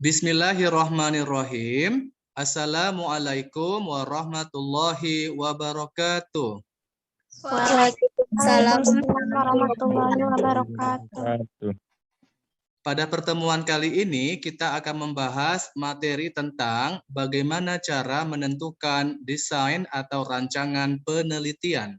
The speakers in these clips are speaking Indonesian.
Bismillahirrahmanirrahim. Assalamualaikum warahmatullahi wabarakatuh. Waalaikumsalam warahmatullahi wabarakatuh. Pada pertemuan kali ini kita akan membahas materi tentang bagaimana cara menentukan desain atau rancangan penelitian.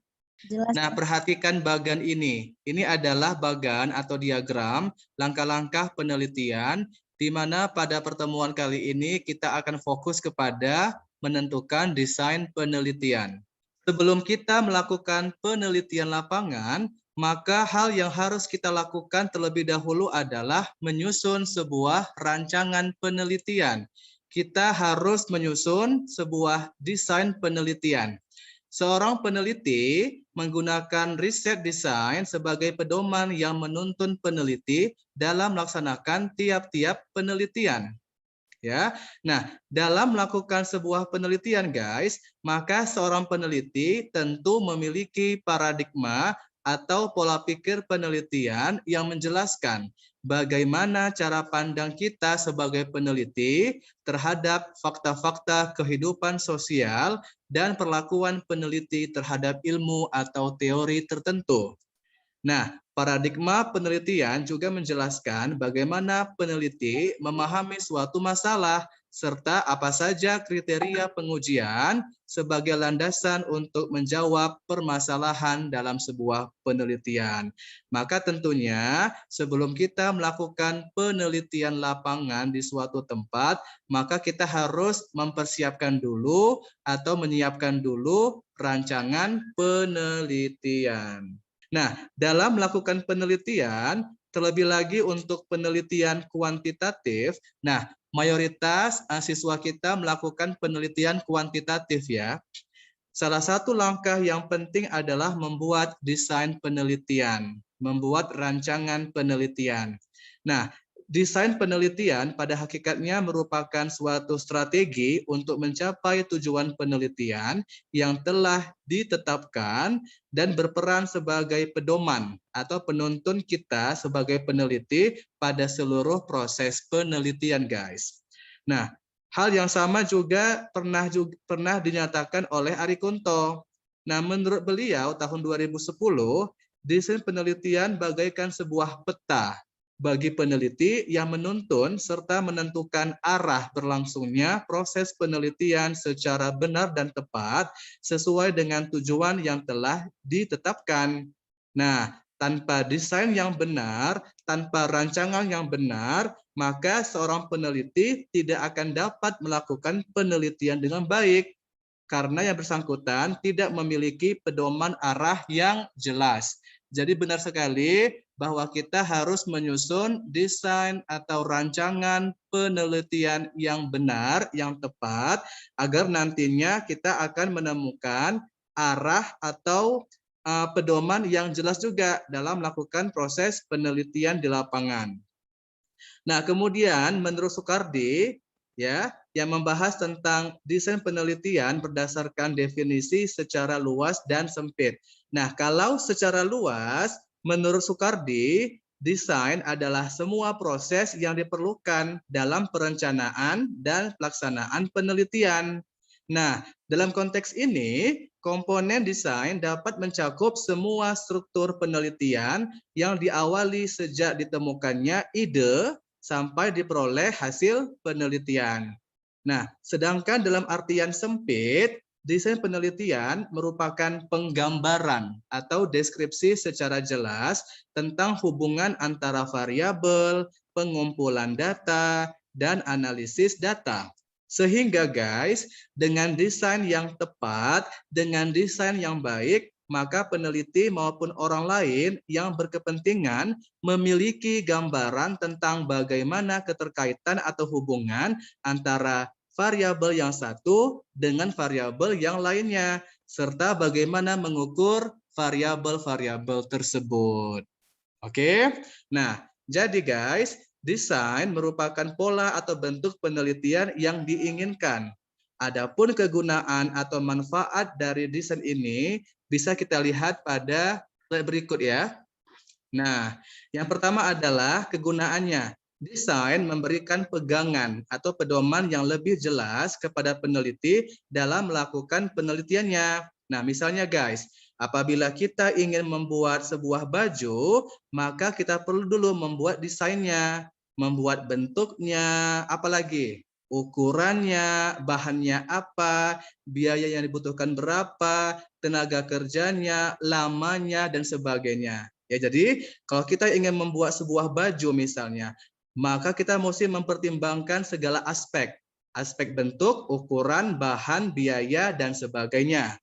Nah, perhatikan bagan ini. Ini adalah bagan atau diagram langkah-langkah penelitian di mana pada pertemuan kali ini kita akan fokus kepada menentukan desain penelitian. Sebelum kita melakukan penelitian lapangan, maka hal yang harus kita lakukan terlebih dahulu adalah menyusun sebuah rancangan penelitian. Kita harus menyusun sebuah desain penelitian. Seorang peneliti menggunakan riset desain sebagai pedoman yang menuntun peneliti dalam melaksanakan tiap-tiap penelitian. Ya. Nah, dalam melakukan sebuah penelitian, guys, maka seorang peneliti tentu memiliki paradigma atau pola pikir penelitian yang menjelaskan bagaimana cara pandang kita sebagai peneliti terhadap fakta-fakta kehidupan sosial dan perlakuan peneliti terhadap ilmu atau teori tertentu. Nah, paradigma penelitian juga menjelaskan bagaimana peneliti memahami suatu masalah serta apa saja kriteria pengujian sebagai landasan untuk menjawab permasalahan dalam sebuah penelitian. Maka tentunya sebelum kita melakukan penelitian lapangan di suatu tempat, maka kita harus mempersiapkan dulu atau menyiapkan dulu rancangan penelitian. Nah, dalam melakukan penelitian, terlebih lagi untuk penelitian kuantitatif, nah, mayoritas siswa kita melakukan penelitian kuantitatif ya. Salah satu langkah yang penting adalah membuat desain penelitian, membuat rancangan penelitian. Nah, desain penelitian pada hakikatnya merupakan suatu strategi untuk mencapai tujuan penelitian yang telah ditetapkan dan berperan sebagai pedoman atau penuntun kita sebagai peneliti pada seluruh proses penelitian, guys. Nah, hal yang sama juga pernah dinyatakan oleh Ari Kunto. Nah, menurut beliau tahun 2010, desain penelitian bagaikan sebuah peta bagi peneliti yang menuntun serta menentukan arah berlangsungnya proses penelitian secara benar dan tepat sesuai dengan tujuan yang telah ditetapkan. Nah, tanpa desain yang benar, tanpa rancangan yang benar, maka seorang peneliti tidak akan dapat melakukan penelitian dengan baik karena yang bersangkutan tidak memiliki pedoman arah yang jelas. Jadi benar sekali bahwa kita harus menyusun desain atau rancangan penelitian yang benar, yang tepat, agar nantinya kita akan menemukan arah atau pedoman yang jelas juga dalam melakukan proses penelitian di lapangan. Nah, kemudian menurut Soekardi, ya, yang membahas tentang desain penelitian berdasarkan definisi secara luas dan sempit. Nah, kalau secara luas, menurut Soekardi, desain adalah semua proses yang diperlukan dalam perencanaan dan pelaksanaan penelitian. Nah, dalam konteks ini, komponen desain dapat mencakup semua struktur penelitian yang diawali sejak ditemukannya ide sampai diperoleh hasil penelitian. Nah, sedangkan dalam artian sempit, desain penelitian merupakan penggambaran atau deskripsi secara jelas tentang hubungan antara variabel, pengumpulan data, dan analisis data. Sehingga guys, dengan desain yang tepat, dengan desain yang baik, maka peneliti maupun orang lain yang berkepentingan memiliki gambaran tentang bagaimana keterkaitan atau hubungan antara variabel yang satu dengan variabel yang lainnya, serta bagaimana mengukur variabel-variabel tersebut. Oke, nah jadi guys, desain merupakan pola atau bentuk penelitian yang diinginkan. Adapun kegunaan atau manfaat dari desain ini bisa kita lihat pada slide berikut ya. Nah, yang pertama adalah kegunaannya. Desain memberikan pegangan atau pedoman yang lebih jelas kepada peneliti dalam melakukan penelitiannya. Nah, misalnya guys, apabila kita ingin membuat sebuah baju, maka kita perlu dulu membuat desainnya, membuat bentuknya, apalagi ukurannya, bahannya apa, biaya yang dibutuhkan berapa, tenaga kerjanya, lamanya, dan sebagainya. Ya, jadi kalau kita ingin membuat sebuah baju misalnya, maka kita mesti mempertimbangkan segala aspek, aspek bentuk, ukuran, bahan, biaya, dan sebagainya.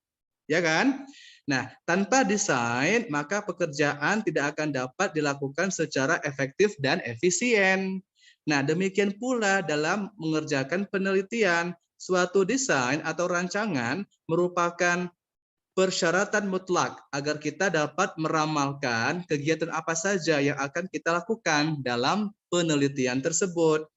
Ya kan? Nah, tanpa desain, maka pekerjaan tidak akan dapat dilakukan secara efektif dan efisien. Nah, demikian pula dalam mengerjakan penelitian, suatu desain atau rancangan merupakan persyaratan mutlak agar kita dapat meramalkan kegiatan apa saja yang akan kita lakukan dalam penelitian tersebut.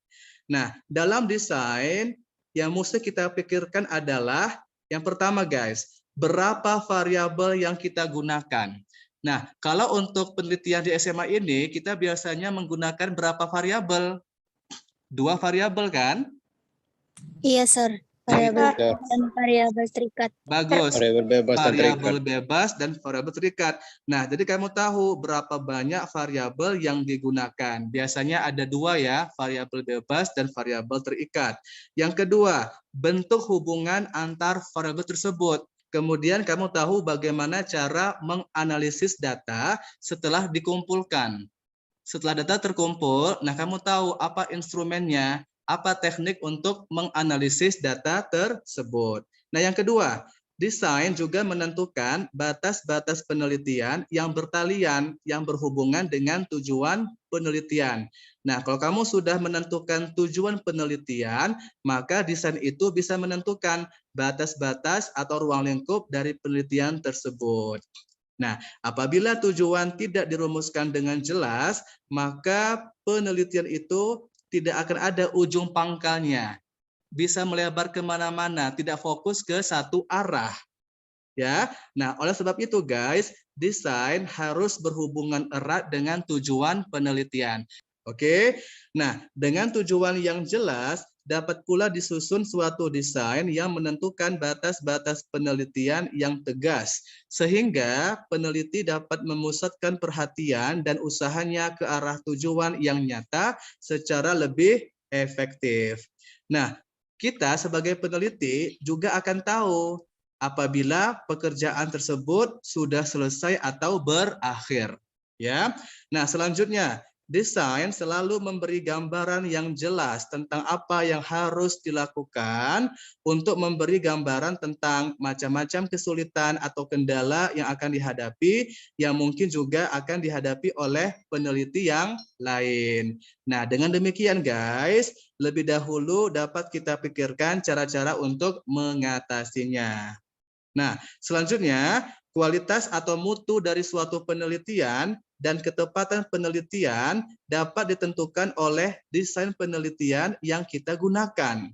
Nah, dalam desain yang mesti kita pikirkan adalah yang pertama guys, berapa variabel yang kita gunakan. Nah, kalau untuk penelitian di SMA ini kita biasanya menggunakan berapa variabel? 2 variabel kan? Iya, Sir. Variabel dan variabel terikat. Bagus. Variabel bebas dan terikat. Variabel bebas dan variabel terikat. Nah, jadi kamu tahu berapa banyak variabel yang digunakan. Biasanya ada 2 ya, variabel bebas dan variabel terikat. Yang kedua, bentuk hubungan antar variabel tersebut. Kemudian kamu tahu bagaimana cara menganalisis data setelah dikumpulkan. Setelah data terkumpul, nah kamu tahu apa instrumennya, apa teknik untuk menganalisis data tersebut. Nah, yang kedua, desain juga menentukan batas-batas penelitian yang bertalian, yang berhubungan dengan tujuan penelitian. Nah, kalau kamu sudah menentukan tujuan penelitian, maka desain itu bisa menentukan batas-batas atau ruang lingkup dari penelitian tersebut. Nah, apabila tujuan tidak dirumuskan dengan jelas, maka penelitian itu tidak akan ada ujung pangkalnya. Bisa melebar kemana-mana, tidak fokus ke satu arah. Ya, nah oleh sebab itu guys, desain harus berhubungan erat dengan tujuan penelitian. Oke, nah dengan tujuan yang jelas, dapat pula disusun suatu desain yang menentukan batas-batas penelitian yang tegas, sehingga peneliti dapat memusatkan perhatian dan usahanya ke arah tujuan yang nyata secara lebih efektif. Nah, kita sebagai peneliti juga akan tahu apabila pekerjaan tersebut sudah selesai atau berakhir. Ya, nah selanjutnya desain selalu memberi gambaran yang jelas tentang apa yang harus dilakukan untuk memberi gambaran tentang macam-macam kesulitan atau kendala yang akan dihadapi, yang mungkin juga akan dihadapi oleh peneliti yang lain. Nah, dengan demikian guys, lebih dahulu dapat kita pikirkan cara-cara untuk mengatasinya. Nah, selanjutnya kualitas atau mutu dari suatu penelitian dan ketepatan penelitian dapat ditentukan oleh desain penelitian yang kita gunakan.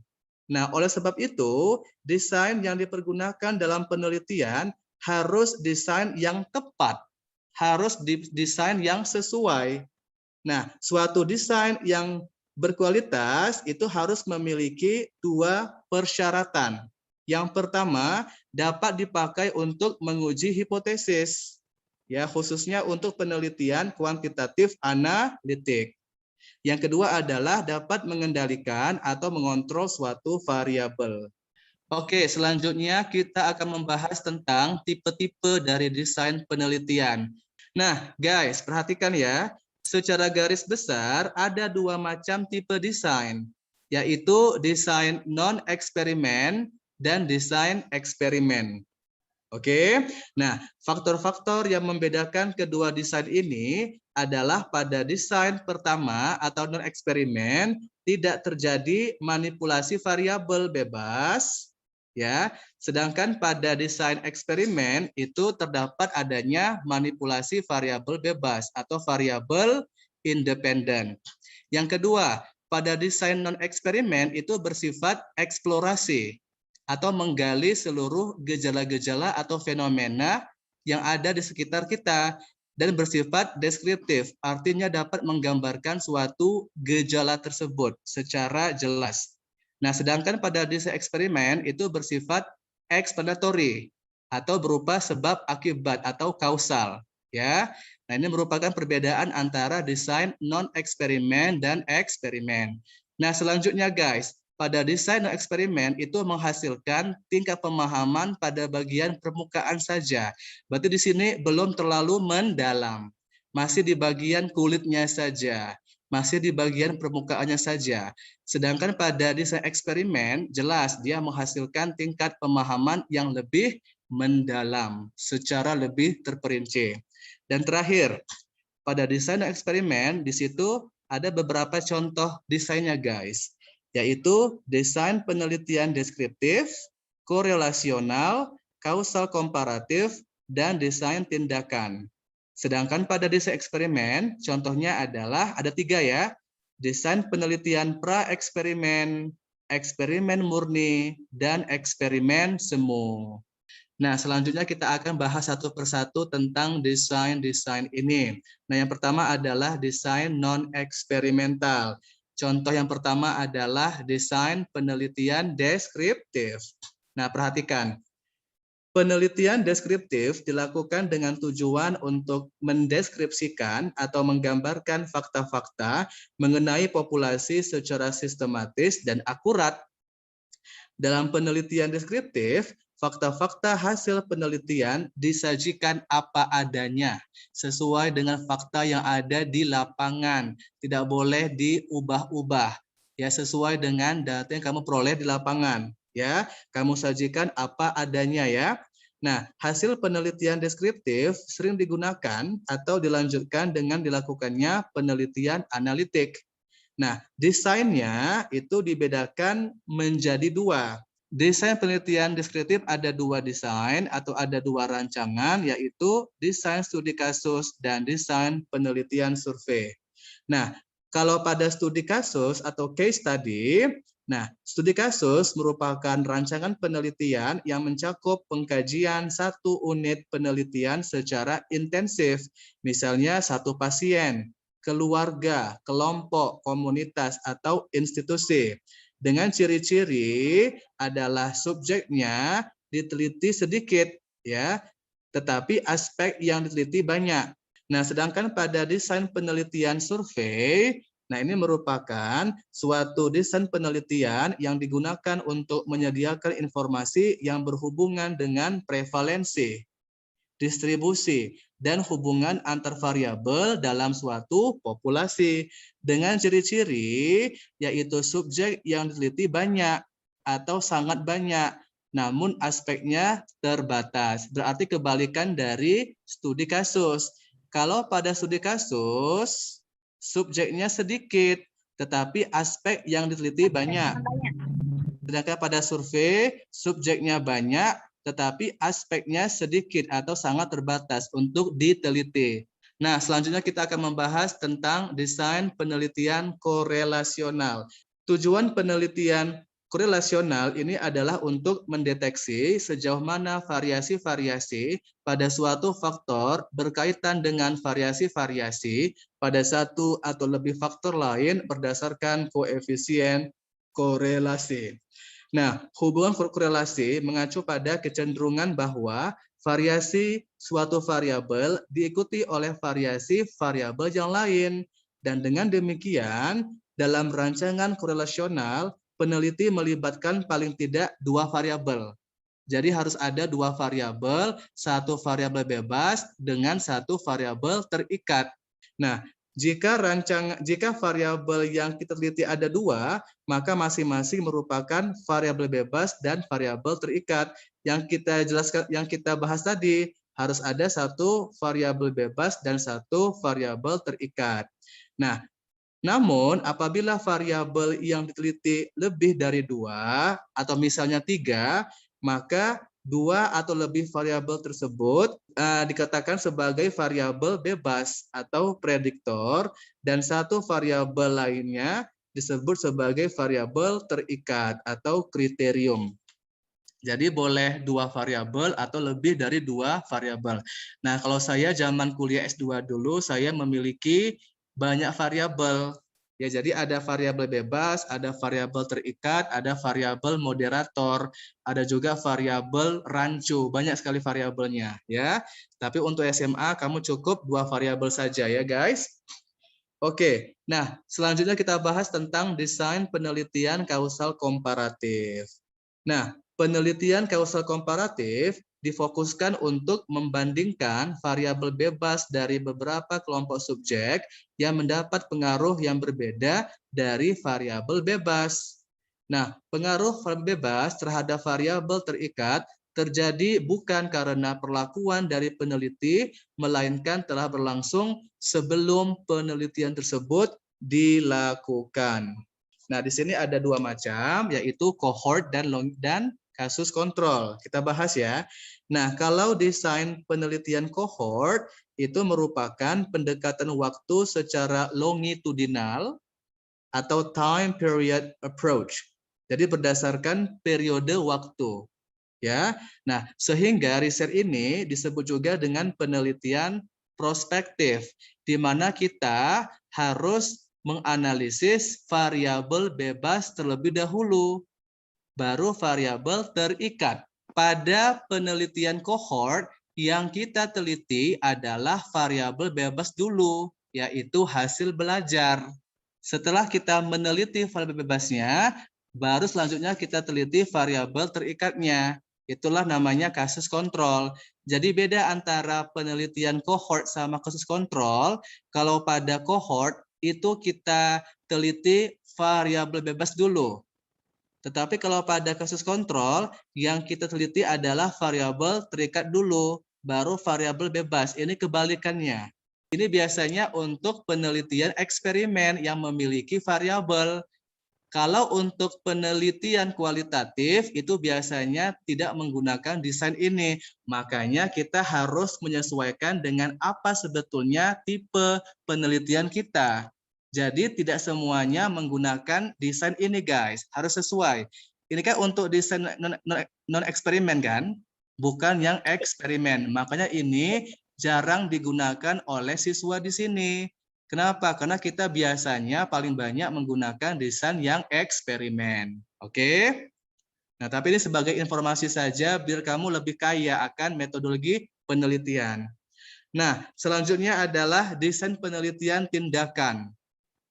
Nah, oleh sebab itu, desain yang dipergunakan dalam penelitian harus desain yang tepat, harus desain yang sesuai. Nah, suatu desain yang berkualitas itu harus memiliki 2 persyaratan. Yang pertama, dapat dipakai untuk menguji hipotesis, ya khususnya untuk penelitian kuantitatif analitik. Yang kedua adalah dapat mengendalikan atau mengontrol suatu variabel. Oke, selanjutnya kita akan membahas tentang tipe-tipe dari desain penelitian. Nah, guys, perhatikan ya. Secara garis besar ada 2 macam tipe desain, yaitu desain non-eksperimen dan desain eksperimen. Oke, nah faktor-faktor yang membedakan kedua desain ini adalah pada desain pertama atau non-eksperimen tidak terjadi manipulasi variabel bebas, ya. Sedangkan pada desain eksperimen itu terdapat adanya manipulasi variabel bebas atau variabel independen. Yang kedua, pada desain non-eksperimen itu bersifat eksplorasi atau menggali seluruh gejala-gejala atau fenomena yang ada di sekitar kita. dan bersifat deskriptif, artinya dapat menggambarkan suatu gejala tersebut secara jelas. Nah, sedangkan pada desain eksperimen itu bersifat explanatory atau berupa sebab akibat atau kausal, ya. Nah, ini merupakan perbedaan antara desain non eksperimen dan eksperimen. Nah, selanjutnya guys, pada desain eksperimen itu menghasilkan tingkat pemahaman pada bagian permukaan saja. Berarti di sini belum terlalu mendalam. Masih di bagian kulitnya saja. Masih di bagian permukaannya saja. Sedangkan pada desain eksperimen, jelas dia menghasilkan tingkat pemahaman yang lebih mendalam, secara lebih terperinci. Dan terakhir, pada desain eksperimen, di situ ada beberapa contoh desainnya guys, yaitu desain penelitian deskriptif, korelasional, kausal komparatif, dan desain tindakan. Sedangkan pada desain eksperimen, contohnya adalah ada 3 ya, desain penelitian pra-eksperimen, eksperimen murni, dan eksperimen semu. Nah, selanjutnya kita akan bahas satu persatu tentang desain-desain ini. Nah, yang pertama adalah desain non-eksperimental. Contoh yang pertama adalah desain penelitian deskriptif. Nah, perhatikan. Penelitian deskriptif dilakukan dengan tujuan untuk mendeskripsikan atau menggambarkan fakta-fakta mengenai populasi secara sistematis dan akurat. Dalam penelitian deskriptif, fakta-fakta hasil penelitian disajikan apa adanya, sesuai dengan fakta yang ada di lapangan. Tidak boleh diubah-ubah, ya, sesuai dengan data yang kamu peroleh di lapangan. Ya, kamu sajikan apa adanya ya. Nah, hasil penelitian deskriptif sering digunakan atau dilanjutkan dengan dilakukannya penelitian analitik. Nah, desainnya itu dibedakan menjadi 2. Desain penelitian deskriptif ada 2 desain atau ada 2 rancangan, yaitu desain studi kasus dan desain penelitian survei. Nah, kalau pada studi kasus atau case study, nah, studi kasus merupakan rancangan penelitian yang mencakup pengkajian 1 unit penelitian secara intensif, misalnya 1 pasien, keluarga, kelompok, komunitas, atau institusi. Dengan ciri-ciri adalah subjeknya diteliti sedikit, ya, tetapi aspek yang diteliti banyak. Nah, sedangkan pada desain penelitian survei, nah ini merupakan suatu desain penelitian yang digunakan untuk menyediakan informasi yang berhubungan dengan prevalensi, distribusi, dan hubungan antar variabel dalam suatu populasi dengan ciri-ciri yaitu subjek yang diteliti banyak atau sangat banyak, namun aspeknya terbatas. Berarti kebalikan dari studi kasus. Kalau pada studi kasus, subjeknya sedikit, tetapi aspek yang diteliti banyak. Sedangkan pada survei, subjeknya banyak, tetapi aspeknya sedikit atau sangat terbatas untuk diteliti. Nah, selanjutnya kita akan membahas tentang desain penelitian korelasional. Tujuan penelitian korelasional ini adalah untuk mendeteksi sejauh mana variasi-variasi pada suatu faktor berkaitan dengan variasi-variasi pada satu atau lebih faktor lain berdasarkan koefisien korelasi. Nah, hubungan korelasi mengacu pada kecenderungan bahwa variasi suatu variabel diikuti oleh variasi variabel yang lain. Dan dengan demikian, dalam rancangan korelasional, peneliti melibatkan paling tidak 2 variabel. Jadi harus ada 2 variabel, 1 variabel bebas dengan 1 variabel terikat. Nah, jika variabel yang kita teliti ada 2, maka masing-masing merupakan variabel bebas dan variabel terikat. Yang kita jelaskan, yang kita bahas tadi, harus ada 1 variabel bebas dan 1 variabel terikat. Nah, namun apabila variabel yang diteliti lebih dari 2 atau misalnya 3, maka 2 atau lebih variabel tersebut dikatakan sebagai variabel bebas atau prediktor, dan 1 variabel lainnya disebut sebagai variabel terikat atau kriterium. Jadi boleh 2 variabel atau lebih dari 2 variabel. Nah, kalau saya zaman kuliah S2 dulu, saya memiliki banyak variabel. Ya, jadi ada variabel bebas, ada variabel terikat, ada variabel moderator, ada juga variabel rancu. Banyak sekali variabelnya, ya. Tapi untuk SMA kamu cukup 2 variabel saja ya, guys. Oke. Nah, selanjutnya kita bahas tentang desain penelitian kausal komparatif. Nah, penelitian kausal komparatif difokuskan untuk membandingkan variabel bebas dari beberapa kelompok subjek yang mendapat pengaruh yang berbeda dari variabel bebas. Nah, pengaruh variabel bebas terhadap variabel terikat terjadi bukan karena perlakuan dari peneliti, melainkan telah berlangsung sebelum penelitian tersebut dilakukan. Nah, di sini ada 2 macam, yaitu cohort dan kasus kontrol. Kita bahas ya. Nah, kalau desain penelitian cohort itu merupakan pendekatan waktu secara longitudinal atau time period approach. Jadi berdasarkan periode waktu. Ya. Nah, sehingga riset ini disebut juga dengan penelitian prospektif, di mana kita harus menganalisis variabel bebas terlebih dahulu, baru variabel terikat. Pada penelitian cohort, yang kita teliti adalah variabel bebas dulu, yaitu hasil belajar. Setelah kita meneliti variabel bebasnya, baru selanjutnya kita teliti variabel terikatnya. Itulah namanya kasus kontrol. Jadi beda antara penelitian cohort sama kasus kontrol. Kalau pada cohort itu kita teliti variabel bebas dulu. Tetapi kalau pada kasus kontrol, yang kita teliti adalah variabel terikat dulu, baru variabel bebas. Ini kebalikannya. Ini biasanya untuk penelitian eksperimen yang memiliki variabel. Kalau untuk penelitian kualitatif itu biasanya tidak menggunakan desain ini. Makanya kita harus menyesuaikan dengan apa sebetulnya tipe penelitian kita. Jadi tidak semuanya menggunakan desain ini, guys. Harus sesuai. Ini kan untuk desain non eksperimen kan, bukan yang eksperimen. Makanya ini jarang digunakan oleh siswa di sini. Kenapa? Karena kita biasanya paling banyak menggunakan desain yang eksperimen. Oke? Nah, tapi ini sebagai informasi saja biar kamu lebih kaya akan metodologi penelitian. Nah, selanjutnya adalah desain penelitian tindakan.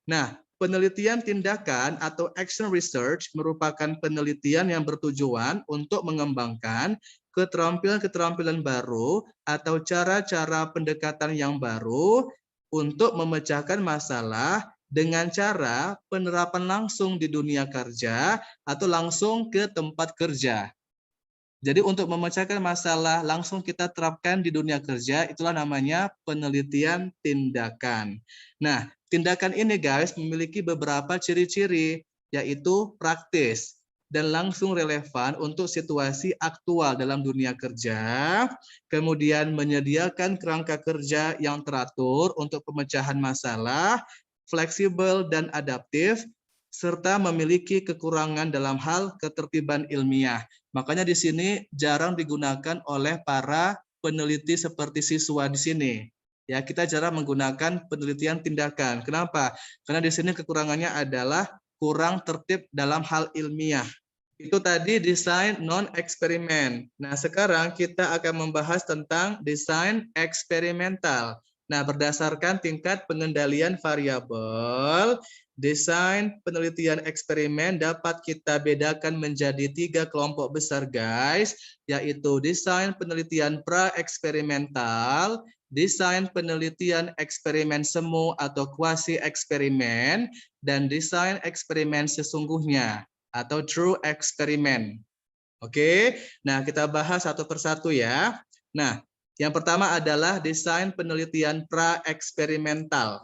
Nah, penelitian tindakan atau action research merupakan penelitian yang bertujuan untuk mengembangkan keterampilan-keterampilan baru atau cara-cara pendekatan yang baru untuk memecahkan masalah dengan cara penerapan langsung di dunia kerja atau langsung ke tempat kerja. Jadi untuk memecahkan masalah langsung kita terapkan di dunia kerja, itulah namanya penelitian tindakan. Nah, tindakan ini guys memiliki beberapa ciri-ciri, yaitu praktis dan langsung relevan untuk situasi aktual dalam dunia kerja, kemudian menyediakan kerangka kerja yang teratur untuk pemecahan masalah, fleksibel dan adaptif, serta memiliki kekurangan dalam hal ketertiban ilmiah. Makanya di sini jarang digunakan oleh para peneliti seperti siswa di sini. Ya, kita jarang menggunakan penelitian tindakan. Kenapa? Karena di sini kekurangannya adalah kurang tertib dalam hal ilmiah. Itu tadi desain non-eksperimen. Nah, sekarang kita akan membahas tentang desain eksperimental. Nah, berdasarkan tingkat pengendalian variabel, desain penelitian eksperimen dapat kita bedakan menjadi 3 kelompok besar, guys, yaitu desain penelitian pra-eksperimental, desain penelitian eksperimen semu atau kuasi eksperimen, dan desain eksperimen sesungguhnya atau true eksperimen. Oke, nah kita bahas satu persatu ya. Nah, yang pertama adalah desain penelitian pra-eksperimental.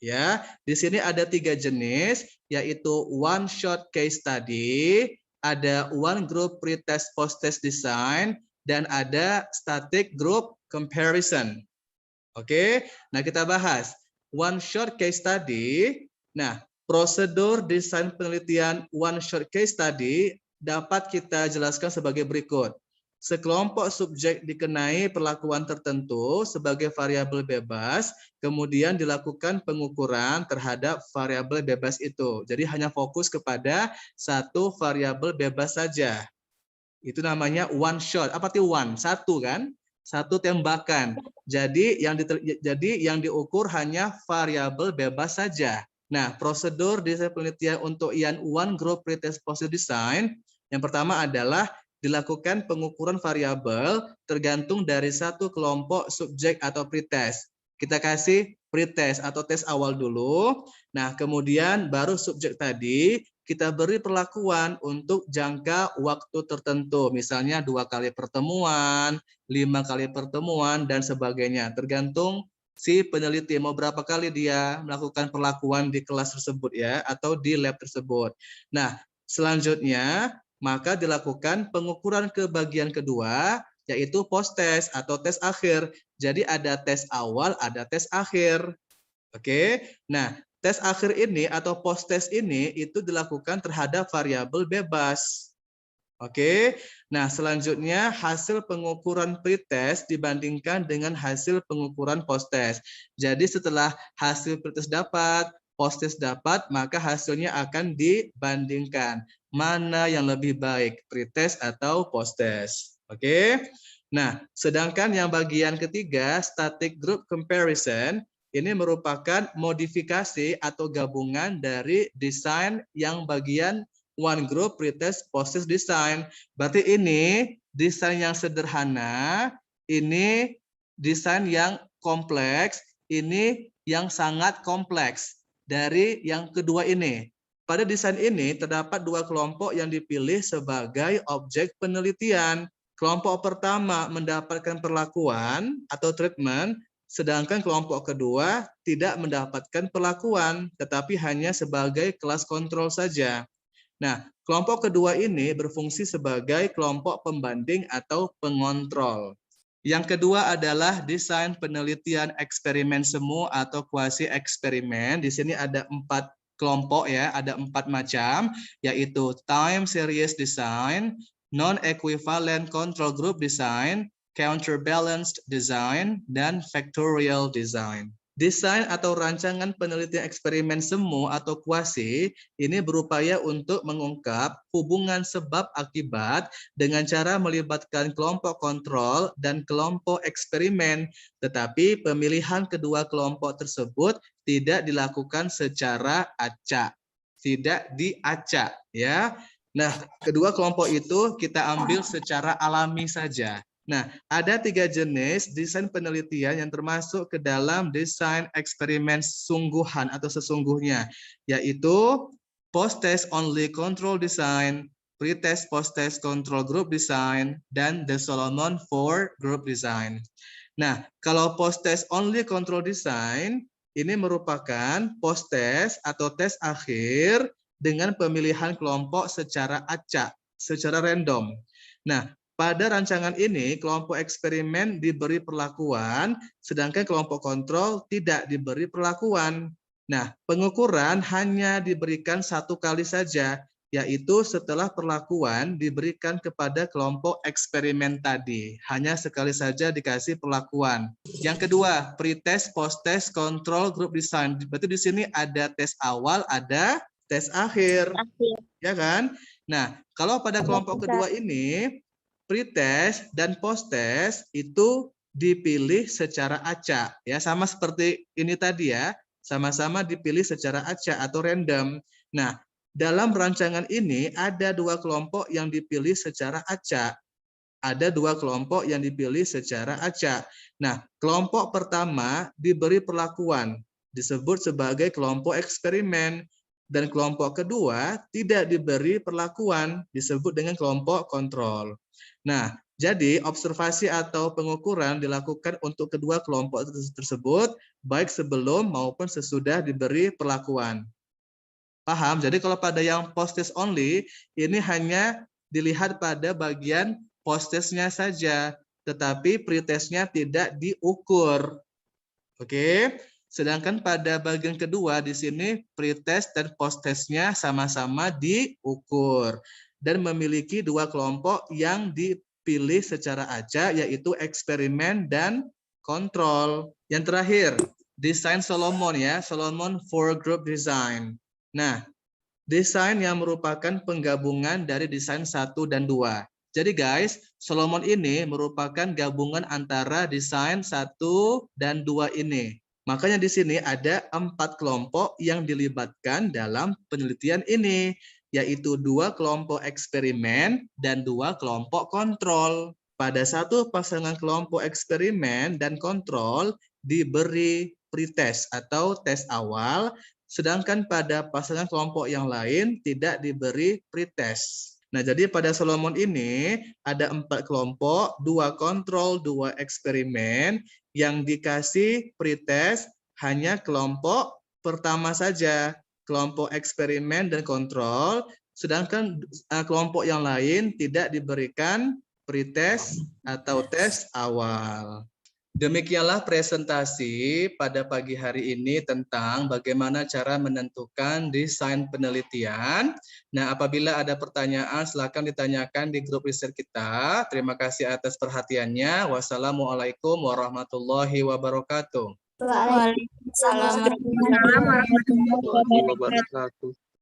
Ya, di sini ada 3 jenis, yaitu one shot case study, ada one group pretest post-test design, dan ada static group comparison. Oke, nah kita bahas one shot case study. Nah, prosedur desain penelitian one shot case study dapat kita jelaskan sebagai berikut. Sekelompok subjek dikenai perlakuan tertentu sebagai variabel bebas, kemudian dilakukan pengukuran terhadap variabel bebas itu. Jadi hanya fokus kepada satu variabel bebas saja. Itu namanya one shot. Apa itu one? Satu kan? Satu tembakan. Jadi yang diukur hanya variabel bebas saja. Nah, prosedur desain penelitian untuk Ian One Group Pretest Positive Design yang pertama adalah dilakukan pengukuran variabel tergantung dari satu kelompok subjek atau pretest. Kita kasih pretest atau tes awal dulu. Nah, kemudian baru subjek tadi kita beri perlakuan untuk jangka waktu tertentu, misalnya 2 kali pertemuan, 5 kali pertemuan, dan sebagainya. Tergantung si peneliti mau berapa kali dia melakukan perlakuan di kelas tersebut ya, atau di lab tersebut. Nah, selanjutnya maka dilakukan pengukuran ke bagian kedua, yaitu post-test atau tes akhir. Jadi ada tes awal, ada tes akhir. Oke, nah tes akhir ini atau post-test ini itu dilakukan terhadap variabel bebas. Oke, nah selanjutnya hasil pengukuran pretest dibandingkan dengan hasil pengukuran post-test. Jadi setelah hasil pretest dapat, post-test dapat, maka hasilnya akan dibandingkan. Mana yang lebih baik, pretest atau post-test. Oke, nah sedangkan yang bagian ketiga, static group comparison, ini merupakan modifikasi atau gabungan dari desain yang bagian one group pretest post-test design. Berarti ini desain yang sederhana, ini desain yang kompleks, ini yang sangat kompleks. Dari yang kedua ini, pada desain ini terdapat dua kelompok yang dipilih sebagai objek penelitian. Kelompok pertama mendapatkan perlakuan atau treatment, sedangkan kelompok kedua tidak mendapatkan perlakuan, tetapi hanya sebagai kelas kontrol saja. Nah, kelompok kedua ini berfungsi sebagai kelompok pembanding atau pengontrol. Yang kedua adalah desain penelitian eksperimen semu atau kuasi eksperimen. Di sini ada 4 kelompok ya, ada 4 macam, yaitu time series design, non-equivalent control group design, counterbalanced design, dan factorial design. Desain atau rancangan penelitian eksperimen semu atau kuasi ini berupaya untuk mengungkap hubungan sebab akibat dengan cara melibatkan kelompok kontrol dan kelompok eksperimen, tetapi pemilihan kedua kelompok tersebut tidak dilakukan secara acak, tidak diacak ya. Nah, kedua kelompok itu kita ambil secara alami saja. Nah, ada 3 jenis desain penelitian yang termasuk ke dalam desain eksperimen sungguhan atau sesungguhnya, yaitu post-test only control design, pre-test post-test control group design, dan the Solomon 4 group design. Nah, kalau post-test only control design, ini merupakan post-test atau tes akhir dengan pemilihan kelompok secara acak, secara random. Nah, pada rancangan ini, kelompok eksperimen diberi perlakuan, sedangkan kelompok kontrol tidak diberi perlakuan. Nah, pengukuran hanya diberikan 1 kali saja, yaitu setelah perlakuan diberikan kepada kelompok eksperimen tadi. Hanya sekali saja dikasih perlakuan. Yang kedua, pre-test, post-test, control group design. Berarti di sini ada tes awal, ada tes akhir. Ya kan? Nah, kalau pada kelompok kedua ini, pre-test dan post-test itu dipilih secara acak. Ya, sama seperti ini tadi ya, sama-sama dipilih secara acak atau random. Nah, dalam rancangan ini ada 2 kelompok yang dipilih secara acak. Ada 2 kelompok yang dipilih secara acak. Nah, kelompok pertama diberi perlakuan, disebut sebagai kelompok eksperimen. Dan kelompok kedua tidak diberi perlakuan, disebut dengan kelompok kontrol. Nah, jadi observasi atau pengukuran dilakukan untuk kedua kelompok tersebut, baik sebelum maupun sesudah diberi perlakuan. Paham? Jadi kalau pada yang post-test only, ini hanya dilihat pada bagian post-testnya saja, tetapi pre-testnya tidak diukur. Oke? Sedangkan pada bagian kedua di sini pre-test dan post-testnya sama-sama diukur. dan memiliki dua kelompok yang dipilih secara acak, yaitu eksperimen dan kontrol. Yang terakhir, desain Solomon ya, Solomon four group design. Nah, desain yang merupakan penggabungan dari desain 1 dan 2. Jadi guys, Solomon ini merupakan gabungan antara desain 1 dan 2 ini. Makanya di sini ada 4 kelompok yang dilibatkan dalam penelitian ini, yaitu 2 kelompok eksperimen dan 2 kelompok kontrol. Pada satu pasangan kelompok eksperimen dan kontrol diberi pretest atau tes awal, sedangkan pada pasangan kelompok yang lain tidak diberi pretest. Nah, jadi pada Solomon ini ada 4 kelompok, 2 kontrol, 2 eksperimen, yang dikasih pretest hanya kelompok pertama saja, kelompok eksperimen dan kontrol, sedangkan kelompok yang lain tidak diberikan pretest atau tes awal. Demikianlah presentasi pada pagi hari ini tentang bagaimana cara menentukan desain penelitian. Nah, apabila ada pertanyaan, silakan ditanyakan di grup riset kita. Terima kasih atas perhatiannya. Wassalamualaikum warahmatullahi wabarakatuh. Waalaikumsalam warahmatullahi wabarakatuh.